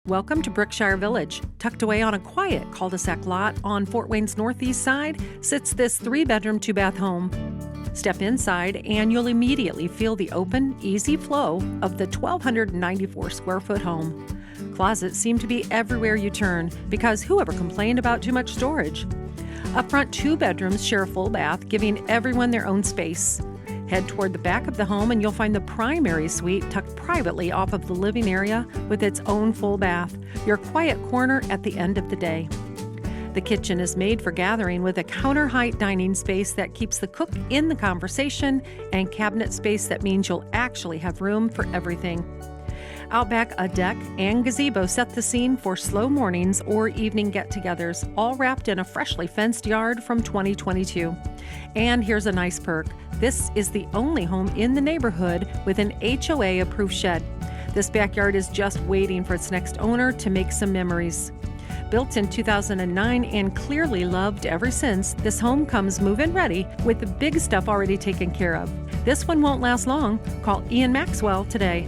Welcome to Brickshire Village. Tucked away on a quiet cul-de-sac lot on Fort Wayne's northeast side sits this 3-bedroom, 2-bath home. Step inside and you'll immediately feel the open, easy flow of the 1,294 square foot home. Closets seem to be everywhere you turn because whoever complained about too much storage? Up front, 2 bedrooms share a full bath, giving everyone their own space. Head toward the back of the home and you'll find the primary suite tucked privately off of the living area with its own full bath, your quiet corner at the end of the day. The kitchen is made for gathering with a counter-height dining space that keeps the cook in the conversation and cabinet space that means you'll actually have room for everything. Out back, a deck and gazebo set the scene for slow mornings or evening get-togethers, all wrapped in a freshly fenced yard from 2022. And here's a nice perk. This is the only home in the neighborhood with an HOA-approved shed. This backyard is just waiting for its next owner to make some memories. Built in 2009 and clearly loved ever since, this home comes move-in ready with the big stuff already taken care of. This one won't last long. Call Ian Maxwell today.